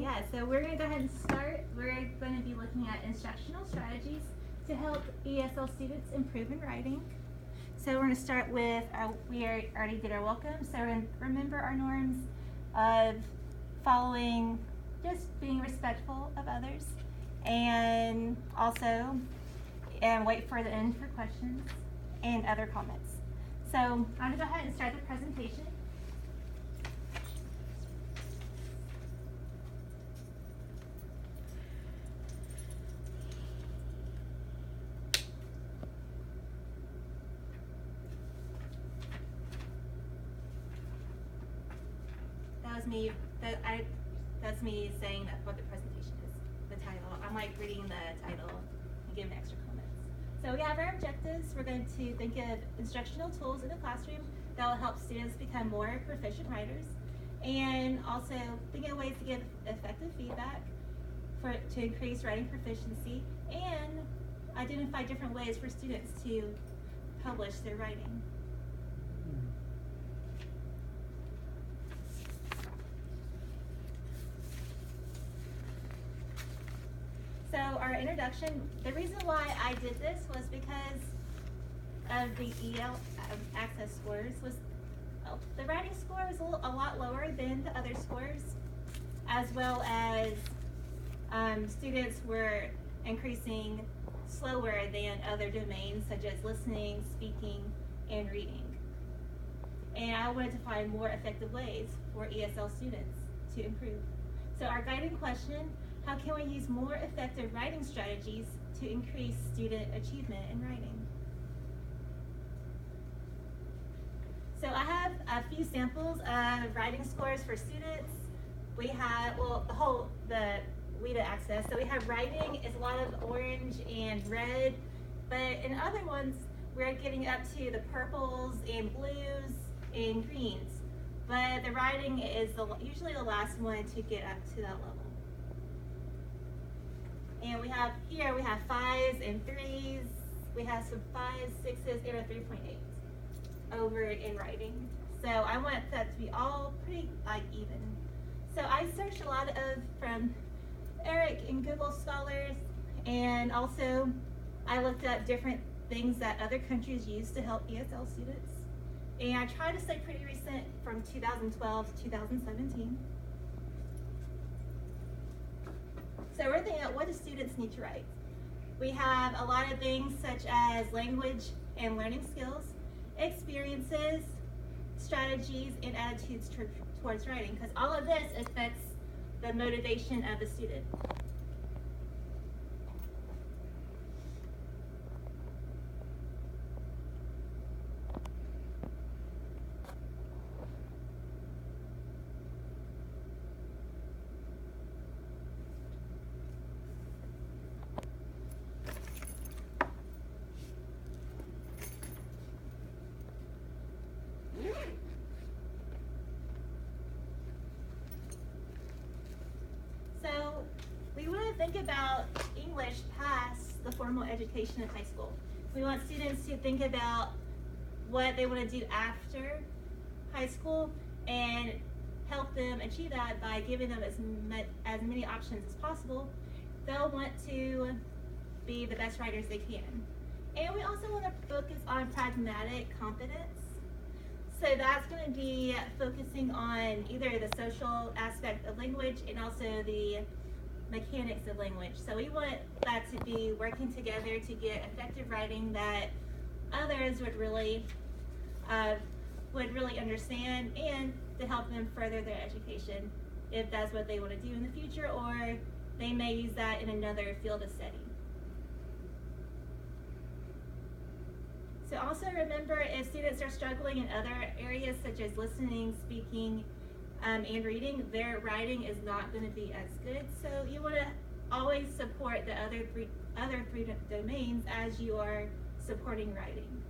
Yeah, so we're going to go ahead and start. We're going to be looking at instructional strategies to help ESL students improve in writing. So we're going to start with, we already did our welcome, so we're going to remember our norms of following, just being respectful of others, and also wait for the end for questions and other comments. So I'm going to go ahead and start the presentation. That's me saying what the presentation is, the title. I'm like reading the title and giving extra comments. So we have our objectives. We're going to think of instructional tools in the classroom that will help students become more proficient writers, and also think of ways to give effective feedback to increase writing proficiency, and identify different ways for students to publish their writing. So our introduction, the reason why I did this was because of the EL access scores. The writing score was a lot lower than the other scores, as well as students were increasing slower than other domains such as listening, speaking, and reading. And I wanted to find more effective ways for ESL students to improve. So our guiding question: how can we use more effective writing strategies to increase student achievement in writing? So I have a few samples of writing scores for students. We have, the WIDA access. So we have writing is a lot of orange and red, but in other ones, we're getting up to the purples and blues and greens. But the writing is usually the last one to get up to that level. And we have 5s and 3s. We have some 5s, 6s, and a 3.8 over in writing. So I want that to be all pretty even. So I searched a lot from Eric and Google Scholars, and also I looked up different things that other countries use to help ESL students. And I tried to stay pretty recent from 2012 to 2017. So we're thinking about, what do students need to write? We have a lot of things such as language and learning skills, experiences, strategies, and attitudes towards writing, because all of this affects the motivation of the student. So we want to think about English past the formal education of high school. We want students to think about what they want to do after high school and help them achieve that by giving them as many options as possible. They'll want to be the best writers they can. And we also want to focus on pragmatic competence. So that's going to be focusing on either the social aspect of language and also the mechanics of language. So we want that to be working together to get effective writing that others would really understand, and to help them further their education if that's what they want to do in the future, or they may use that in another field of study. So also remember, if students are struggling in other areas such as listening, speaking, and reading, their writing is not going to be as good. So you want to always support the other three domains as you are supporting writing.